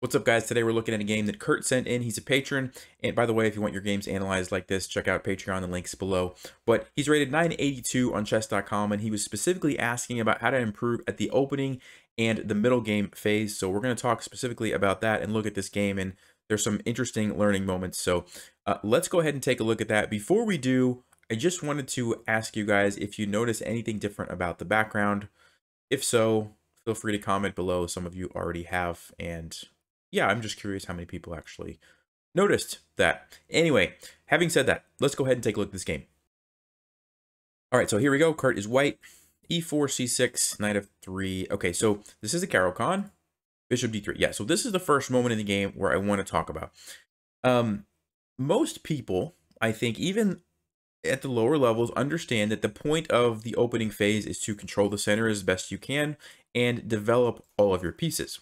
What's up, guys? Today we're looking at a game that Kurt sent in. He's a patron. And by the way, if you want your games analyzed like this, check out Patreon. The link's below. But he's rated 982 on chess.com, and he was specifically asking about how to improve at the opening and the middle game phase. So we're going to talk specifically about that and look at this game. And there's some interesting learning moments. So let's go ahead and take a look at that. Before we do, I just wanted to ask you guys if you notice anything different about the background. If so, feel free to comment below. Some of you already have. And yeah, I'm just curious how many people actually noticed that. Anyway, having said that, let's go ahead and take a look at this game. All right, so here we go. Kurt is white. E4, C6, knight of 3. Okay, so this is a Caro-Kann. Bishop D3. Yeah, so this is the first moment in the game where I want to talk about. Most people, I think, even at the lower levels, understand that the point of the opening phase is to control the center as best you can and develop all of your pieces.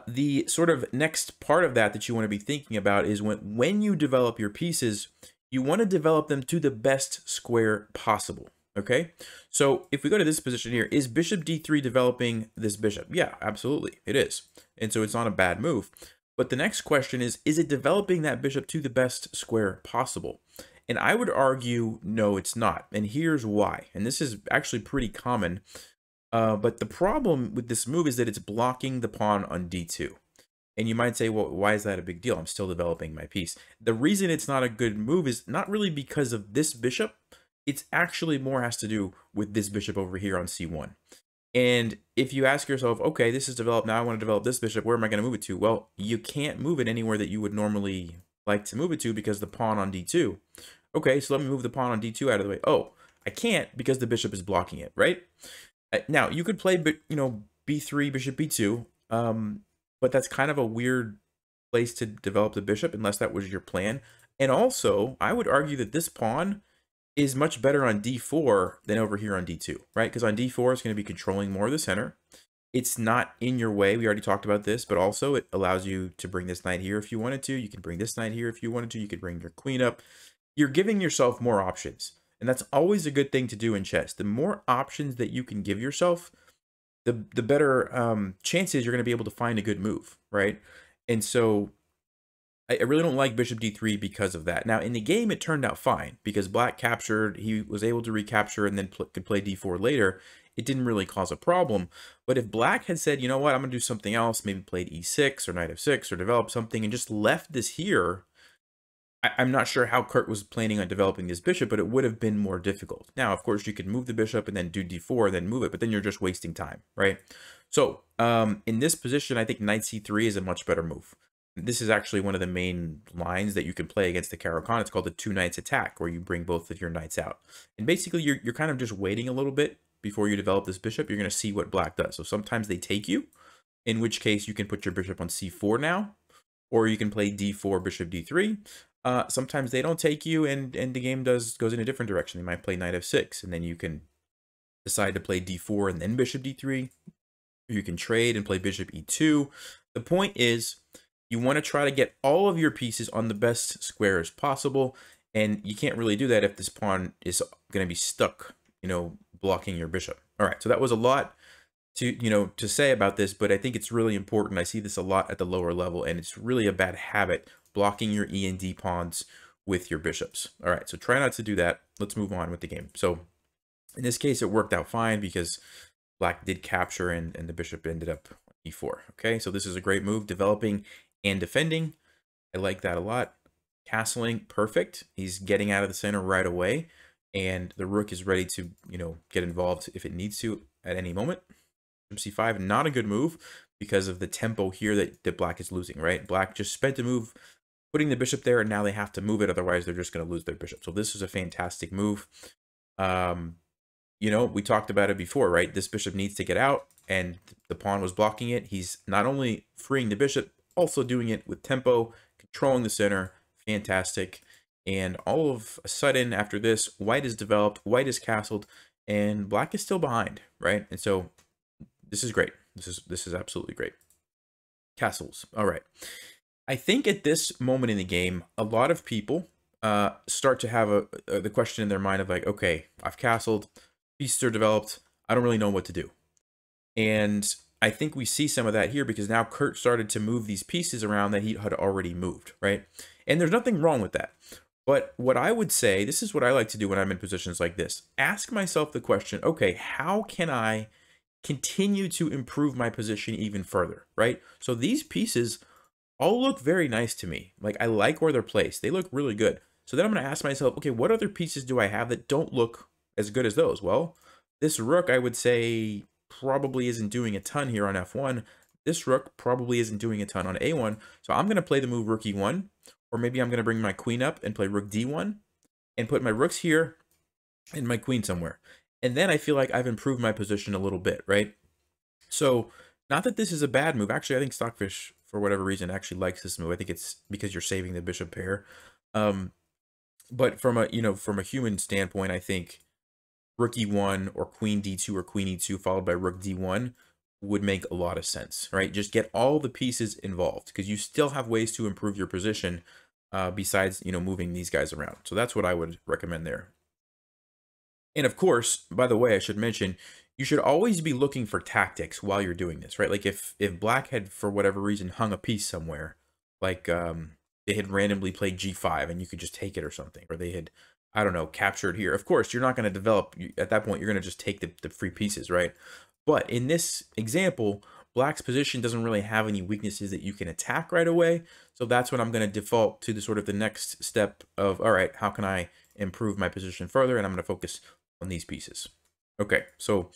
The sort of next part of that you want to be thinking about is when you develop your pieces, you want to develop them to the best square possible. Okay, so if we go to this position here, is bishop d3 developing this bishop? Yeah, absolutely, it is. And so it's not a bad move. But the next question is it developing that bishop to the best square possible? And I would argue, no, it's not. And here's why. And this is actually pretty common. But the problem with this move is that it's blocking the pawn on d2. And you might say, well, why is that a big deal? I'm still developing my piece. The reason it's not a good move is not really because of this bishop. It's actually more has to do with this bishop over here on c1. And if you ask yourself, okay, this is developed, now I want to develop this bishop, where am I going to move it to? Well, you can't move it anywhere that you would normally like to move it to because the pawn on d2. Okay, so let me move the pawn on d2 out of the way. Oh, I can't because the bishop is blocking it, right? Now, you could play, b3, bishop b2, but that's kind of a weird place to develop the bishop unless that was your plan. And also, I would argue that this pawn is much better on d4 than over here on d2, right? Because on d4, it's going to be controlling more of the center. It's not in your way. We already talked about this, but also it allows you to bring this knight here if you wanted to. You can bring this knight here if you wanted to. You could bring your queen up. You're giving yourself more options. And that's always a good thing to do in chess. The more options that you can give yourself, the better chances you're going to be able to find a good move, right? And so I really don't like bishop d3 because of that. Now, in the game, it turned out fine because black captured. He was able to recapture and then could play d4 later. It didn't really cause a problem. But if black had said, you know what, I'm going to do something else, maybe played e6 or knight f6 or develop something and just left this here, I'm not sure how Kurt was planning on developing this bishop, but it would have been more difficult. Now, of course, you could move the bishop and then do d4 and then move it, but then you're just wasting time, right? So in this position, I think knight c3 is a much better move. This is actually one of the main lines that you can play against the Caro-Kann. It's called the two knights attack, where you bring both of your knights out. And basically, you're kind of just waiting a little bit before you develop this bishop. You're going to see what black does. So sometimes they take you, in which case you can put your bishop on c4 now, or you can play d4, bishop d3. Sometimes they don't take you and the game goes in a different direction. They might play knight f6 and then you can decide to play d4 and then bishop d3. Or you can trade and play bishop e2. The point is you want to try to get all of your pieces on the best squares possible, and you can't really do that if this pawn is going to be stuck, blocking your bishop. All right, so that was a lot to say about this, but I think it's really important. I see this a lot at the lower level, and it's really a bad habit blocking your E and D pawns with your bishops. All right, so try not to do that. Let's move on with the game. So in this case, it worked out fine because black did capture and the bishop ended up e4. Okay, so this is a great move, developing and defending. I like that a lot. Castling, perfect. He's getting out of the center right away, and the rook is ready to, get involved if it needs to at any moment. c5, not a good move because of the tempo here that black is losing, right? Black just spent a move putting the bishop there, and now they have to move it. Otherwise, they're just going to lose their bishop. So this is a fantastic move. We talked about it before, right? This bishop needs to get out, and the pawn was blocking it. He's not only freeing the bishop, also doing it with tempo, controlling the center. Fantastic. And all of a sudden, after this, white is developed, white is castled, and black is still behind, right? And so this is great. This is absolutely great. Castles. All right. I think at this moment in the game, a lot of people start to have the question in their mind of like, okay, I've castled, pieces are developed, I don't really know what to do. And I think we see some of that here because now Kurt started to move these pieces around that he had already moved, right? And there's nothing wrong with that. But what I would say, this is what I like to do when I'm in positions like this. Ask myself the question, okay, how can I continue to improve my position even further, right? So these pieces all look very nice to me. Like, I like where they're placed. They look really good. So then I'm going to ask myself, okay, what other pieces do I have that don't look as good as those? Well, this rook, I would say, probably isn't doing a ton here on f1. This rook probably isn't doing a ton on a1. So I'm going to play the move rook e1, or maybe I'm going to bring my queen up and play rook d1 and put my rooks here and my queen somewhere. And then I feel like I've improved my position a little bit, right? So not that this is a bad move. Actually, I think Stockfish, for whatever reason, actually likes this move. I think it's because you're saving the bishop pair. But from a human standpoint, I think rook e1 or queen d2 or queen e2 followed by rook d1 would make a lot of sense, right? Just get all the pieces involved because you still have ways to improve your position besides, moving these guys around. So that's what I would recommend there. And of course, by the way, I should mention, you should always be looking for tactics while you're doing this, right? Like if black had, for whatever reason, hung a piece somewhere, like they had randomly played g5 and you could just take it or something, or they had, I don't know, captured here. Of course, you're not going to develop, at that point, you're going to just take the free pieces, right? But in this example, black's position doesn't really have any weaknesses that you can attack right away. So that's when I'm going to default to the sort of the next step of, all right, how can I improve my position further? And I'm going to focus on these pieces. Okay, so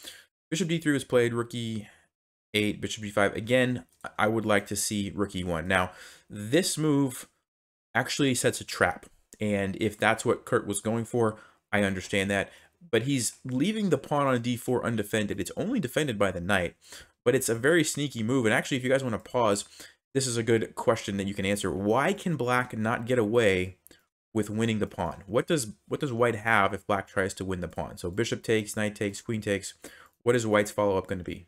bishop d3 was played, rook e8, bishop d5. Again, I would like to see rook e1. Now, this move actually sets a trap. And if that's what Kurt was going for, I understand that. But he's leaving the pawn on d4 undefended. It's only defended by the knight, but it's a very sneaky move. And actually, if you guys want to pause, this is a good question that you can answer. Why can black not get away with winning the pawn? What does white have if black tries to win the pawn? So bishop takes, knight takes, queen takes. What is white's follow-up going to be?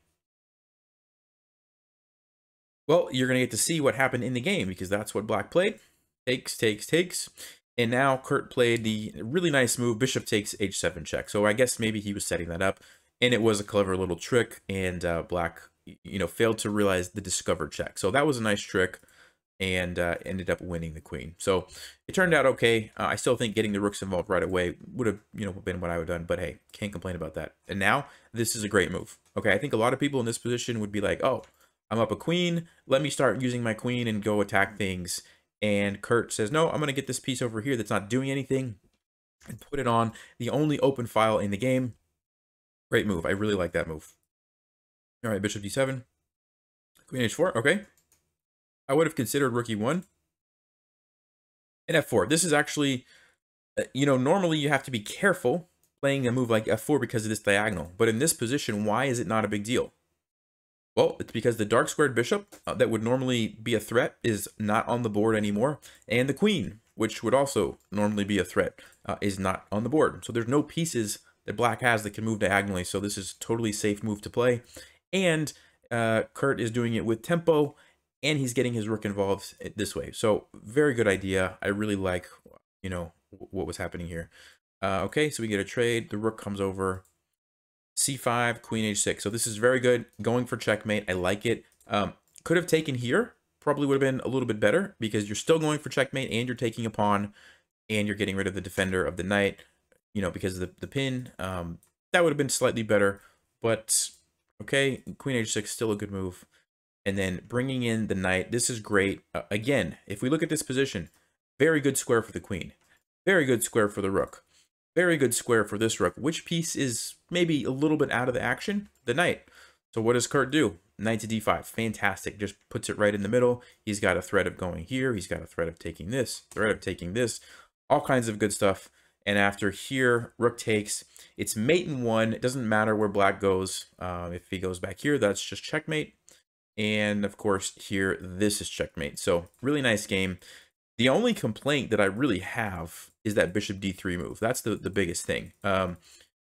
Well, you're going to get to see what happened in the game because that's what black played. Takes, takes, takes. And now Kurt played the really nice move, bishop takes h7 check. So I guess maybe he was setting that up, and it was a clever little trick, and black, failed to realize the discovered check. So that was a nice trick, and ended up winning the queen. So it turned out okay. I still think getting the rooks involved right away would have, been what I would have done, but hey, can't complain about that. And now this is a great move. Okay, I think a lot of people in this position would be like, oh, I'm up a queen. Let me start using my queen and go attack things. And Kurt says, no, I'm going to get this piece over here that's not doing anything and put it on the only open file in the game. Great move. I really like that move. All right, bishop d7, queen h4. Okay. I would have considered rook e1 and f4. This is actually, normally you have to be careful playing a move like f4 because of this diagonal. But in this position, why is it not a big deal? Well, it's because the dark squared bishop that would normally be a threat is not on the board anymore. And the queen, which would also normally be a threat, is not on the board. So there's no pieces that black has that can move diagonally. So this is totally safe move to play. And Kurt is doing it with tempo, and he's getting his rook involved this way. So very good idea. I really like, what was happening here. Okay, so we get a trade. The rook comes over. c5, queen h6. So this is very good. Going for checkmate. I like it. Could have taken here. Probably would have been a little bit better because you're still going for checkmate and you're taking a pawn and you're getting rid of the defender of the knight, because of the pin. That would have been slightly better, but okay. Queen h6, still a good move. And then bringing in the knight. This is great. Again, if we look at this position, very good square for the queen. Very good square for the rook. Very good square for this rook. Which piece is maybe a little bit out of the action? The knight. So what does Kurt do? Knight to d5. Fantastic. Just puts it right in the middle. He's got a threat of going here. He's got a threat of taking this. Threat of taking this. All kinds of good stuff. And after here, rook takes. It's mate in one. It doesn't matter where black goes. If he goes back here, that's just checkmate. And of course, here, this is checkmate. So really nice game. The only complaint that I really have is that bishop d3 move. That's the biggest thing. Other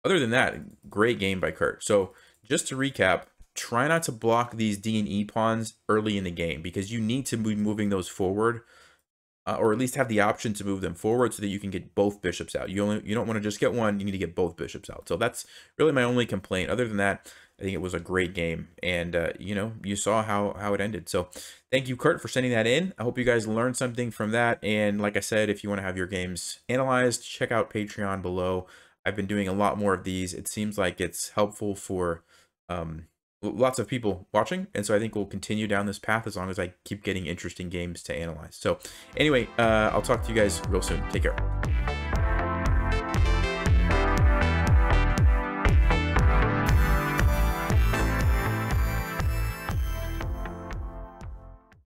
than that, great game by Kurt. So just to recap, try not to block these D and E pawns early in the game because you need to be moving those forward, or at least have the option to move them forward so that you can get both bishops out. You don't want to just get one, you need to get both bishops out. So that's really my only complaint. Other than that, I think it was a great game, and you know, you saw how it ended. So thank you, Kurt, for sending that in. I hope you guys learned something from that. And like I said, if you want to have your games analyzed, check out Patreon below. I've been doing a lot more of these. It seems like it's helpful for lots of people watching, and so I think we'll continue down this path as long as I keep getting interesting games to analyze. So anyway, I'll talk to you guys real soon. Take care.